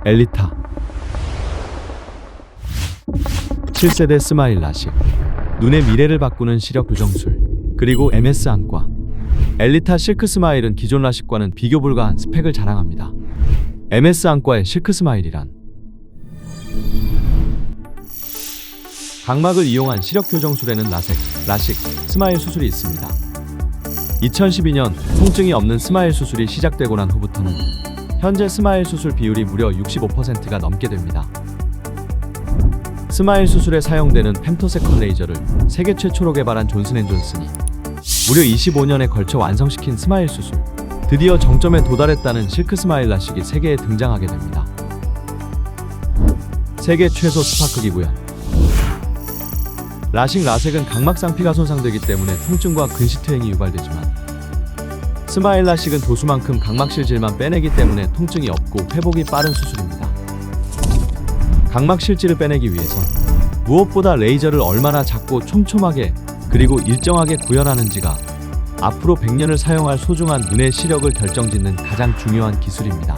엘리타 7세대 스마일 라식, 눈의 미래를 바꾸는 시력 교정술, 그리고 MS 안과. 엘리타 실크 스마일은 기존 라식과는 비교 불가한 스펙을 자랑합니다. MS 안과의 실크 스마일이란 각막을 이용한 시력 교정술에는 라식, 스마일 수술이 있습니다. 2012년 통증이 없는 스마일 수술이 시작되고 난 후부터는 현재 스마일 수술 비율이 무려 65%가 넘게 됩니다. 스마일 수술에 사용되는 femtosecond 레이저를 세계 최초로 개발한 존슨앤존슨이 무려 25년에 걸쳐 완성시킨 스마일 수술, 드디어 정점에 도달했다는 실크 스마일 라식이 세계에 등장하게 됩니다. 세계 최소 스파 크기 구현. 라식은 각막 상피가 손상되기 때문에 통증과 근시퇴행이 유발되지만 스마일 라식은 도수만큼 각막 실질만 빼내기 때문에 통증이 없고 회복이 빠른 수술입니다. 각막 실질을 빼내기 위해선 무엇보다 레이저를 얼마나 작고 촘촘하게 그리고 일정하게 구현하는지가 앞으로 100년을 사용할 소중한 눈의 시력을 결정짓는 가장 중요한 기술입니다.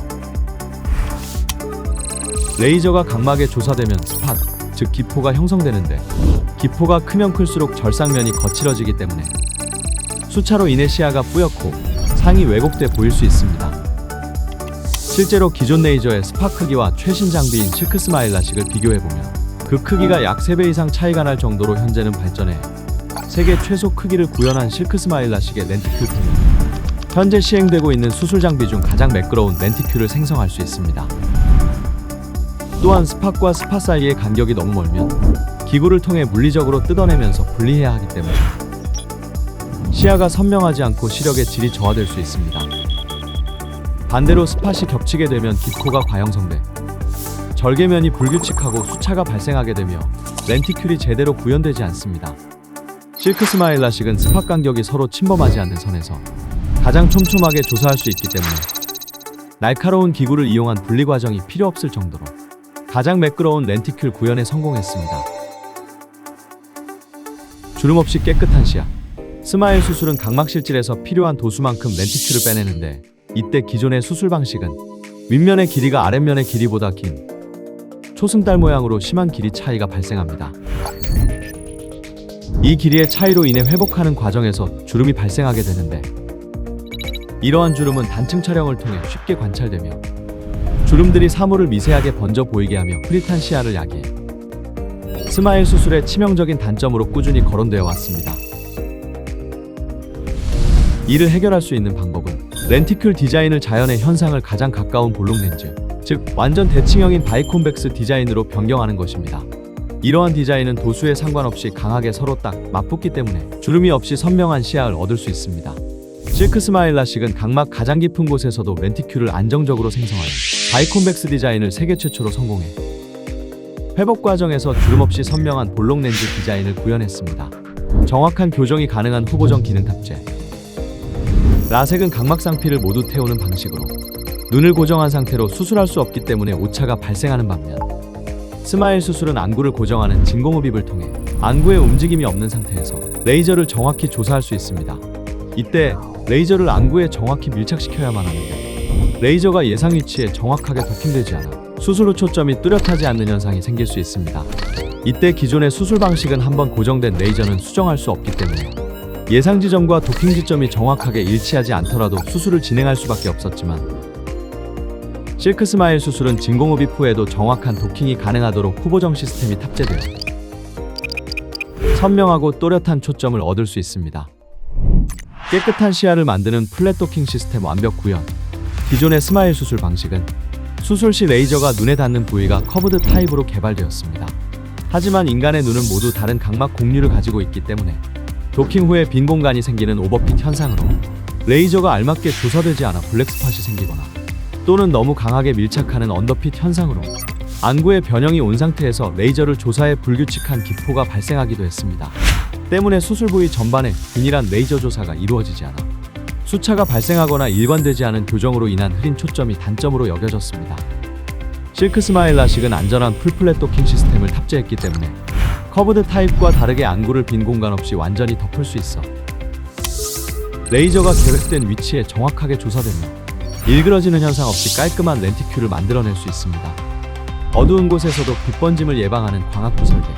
레이저가 각막에 조사되면 스팟, 즉 기포가 형성되는데 기포가 크면 클수록 절상면이 거칠어지기 때문에 수차로 인해 시야가 뿌옇고 상이 왜곡돼 보일 수 있습니다. 실제로 기존 레이저의 스파 크기와 최신 장비인 실크 스마일 라식을 비교해보면 그 크기가 약 3배 이상 차이가 날 정도로 현재는 발전해 세계 최소 크기를 구현한 실크 스마일 라식의 렌티큐 템은 현재 시행되고 있는 수술 장비 중 가장 매끄러운 렌티큐를 생성할 수 있습니다. 또한 스팟과 스팟 사이의 간격이 너무 멀면 기구를 통해 물리적으로 뜯어내면서 분리해야 하기 때문에 시야가 선명하지 않고 시력의 질이 저하될 수 있습니다. 반대로 스팟이 겹치게 되면 기포가 과형성돼 절개면이 불규칙하고 수차가 발생하게 되며 렌티큘이 제대로 구현되지 않습니다. 실크 스마일 라식은 스팟 간격이 서로 침범하지 않는 선에서 가장 촘촘하게 조사할 수 있기 때문에 날카로운 기구를 이용한 분리 과정이 필요 없을 정도로 가장 매끄러운 렌티큘 구현에 성공했습니다. 주름 없이 깨끗한 시야. 스마일 수술은 각막 실질에서 필요한 도수만큼 렌티큘을 빼내는데 이때 기존의 수술 방식은 윗면의 길이가 아랫면의 길이보다 긴 초승달 모양으로 심한 길이 차이가 발생합니다. 이 길이의 차이로 인해 회복하는 과정에서 주름이 발생하게 되는데 이러한 주름은 단층 촬영을 통해 쉽게 관찰되며 주름들이 사물을 미세하게 번져 보이게 하며 흐릿한 시야를 야기해 스마일 수술의 치명적인 단점으로 꾸준히 거론되어 왔습니다. 이를 해결할 수 있는 방법은 렌티큘 디자인을 자연의 현상을 가장 가까운 볼록 렌즈, 즉 완전 대칭형인 다이콘벡스 디자인으로 변경하는 것입니다. 이러한 디자인은 도수에 상관없이 강하게 서로 딱 맞붙기 때문에 주름이 없이 선명한 시야를 얻을 수 있습니다. 실크 스마일 라식은 각막 가장 깊은 곳에서도 렌티큘을 안정적으로 생성하는 다이콘벡스 디자인을 세계 최초로 성공해 회복 과정에서 주름 없이 선명한 볼록 렌즈 디자인을 구현했습니다. 정확한 교정이 가능한 후보정 기능 탑재. 라섹은 각막 상피를 모두 태우는 방식으로 눈을 고정한 상태로 수술할 수 없기 때문에 오차가 발생하는 반면 스마일 수술은 안구를 고정하는 진공흡입을 통해 안구에 움직임이 없는 상태에서 레이저를 정확히 조사할 수 있습니다. 이때 레이저를 안구에 정확히 밀착시켜야만 하는데 레이저가 예상 위치에 정확하게 도킹되지 않아 수술 후 초점이 뚜렷하지 않는 현상이 생길 수 있습니다. 이때 기존의 수술 방식은 한번 고정된 레이저는 수정할 수 없기 때문에 예상 지점과 도킹 지점이 정확하게 일치하지 않더라도 수술을 진행할 수밖에 없었지만 실크 스마일 수술은 진공흡입 후에도 정확한 도킹이 가능하도록 후보정 시스템이 탑재되어 선명하고 또렷한 초점을 얻을 수 있습니다. 깨끗한 시야를 만드는 플랫 도킹 시스템 완벽 구현. 기존의 스마일 수술 방식은 수술 시 레이저가 눈에 닿는 부위가 커브드 타입으로 개발되었습니다. 하지만 인간의 눈은 모두 다른 각막 공류를 가지고 있기 때문에 도킹 후에 빈 공간이 생기는 오버핏 현상으로 레이저가 알맞게 조사되지 않아 블랙스팟이 생기거나 또는 너무 강하게 밀착하는 언더핏 현상으로 안구의 변형이 온 상태에서 레이저를 조사해 불규칙한 기포가 발생하기도 했습니다. 때문에 수술 부위 전반에 균일한 레이저 조사가 이루어지지 않아 수차가 발생하거나 일관되지 않은 교정으로 인한 흐린 초점이 단점으로 여겨졌습니다. 실크 스마일 라식은 안전한 풀플랫 도킹 시스템을 탑재했기 때문에 커브드 타입과 다르게 안구를 빈 공간 없이 완전히 덮을 수 있어 레이저가 계획된 위치에 정확하게 조사되며 일그러지는 현상 없이 깔끔한 렌티큘을 만들어낼 수 있습니다. 어두운 곳에서도 빛 번짐을 예방하는 광학부 설계.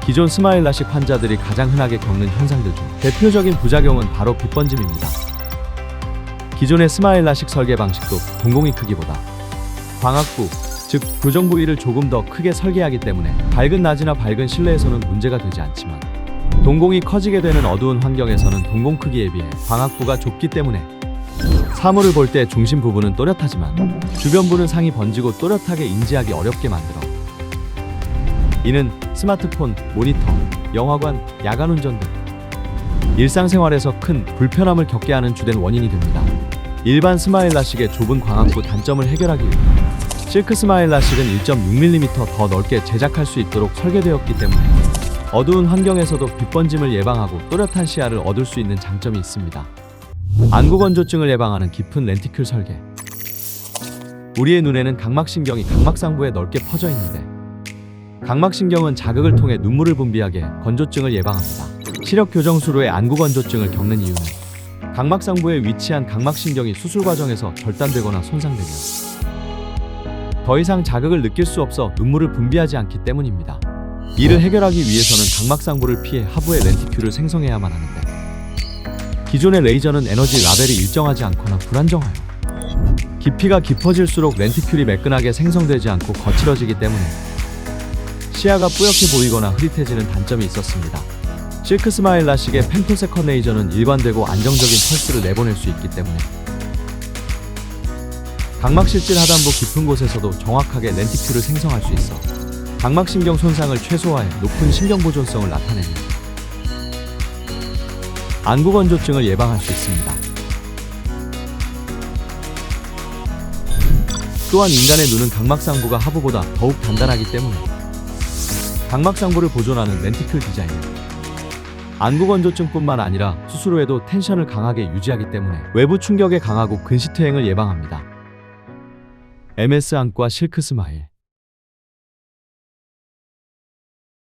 기존 스마일라식 환자들이 가장 흔하게 겪는 현상들 중 대표적인 부작용은 바로 빛 번짐입니다. 기존의 스마일라식 설계 방식도 동공이 크기보다 광학부, 즉 교정 부위를 조금 더 크게 설계하기 때문에 밝은 낮이나 밝은 실내에서는 문제가 되지 않지만 동공이 커지게 되는 어두운 환경에서는 동공 크기에 비해 광학부가 좁기 때문에 사물을 볼 때 중심 부분은 또렷하지만 주변부는 상이 번지고 또렷하게 인지하기 어렵게 만들어 이는 스마트폰, 모니터, 영화관, 야간 운전 등 일상생활에서 큰 불편함을 겪게 하는 주된 원인이 됩니다. 일반 스마일라식의 좁은 광학부 단점을 해결하기 위해 실크 스마일라식은 1.6mm 더 넓게 제작할 수 있도록 설계되었기 때문에 어두운 환경에서도 빛 번짐을 예방하고 또렷한 시야를 얻을 수 있는 장점이 있습니다. 안구 건조증을 예방하는 깊은 렌티큘 설계. 우리의 눈에는 각막신경이 각막상부에 넓게 퍼져 있는데 각막신경은 자극을 통해 눈물을 분비하게 건조증을 예방합니다. 시력 교정수로의 안구 건조증을 겪는 이유는 각막상부에 위치한 각막신경이 수술 과정에서 절단되거나 손상되면 더 이상 자극을 느낄 수 없어 눈물을 분비하지 않기 때문입니다. 이를 해결하기 위해서는 각막상부를 피해 하부에 렌티큘을 생성해야만 하는데 기존의 레이저는 에너지 라벨이 일정하지 않거나 불안정하여 깊이가 깊어질수록 렌티큘이 매끈하게 생성되지 않고 거칠어지기 때문에 시야가 뿌옇게 보이거나 흐릿해지는 단점이 있었습니다. 실크 스마일라식의 펜토세컨 레이저는 일관되고 안정적인 펄스를 내보낼 수 있기 때문에 각막실질 하단부 깊은 곳에서도 정확하게 렌티큘을 생성할 수 있어 각막신경 손상을 최소화해 높은 신경 보존성을 나타내는 안구 건조증을 예방할 수 있습니다. 또한 인간의 눈은 각막상부가 하부보다 더욱 단단하기 때문에 각막상부를 보존하는 렌티큘 디자인은 안구 건조증뿐만 아니라 수술 후에도 텐션을 강하게 유지하기 때문에 외부 충격에 강하고 근시퇴행을 예방합니다. MS 안과 실크 스마일.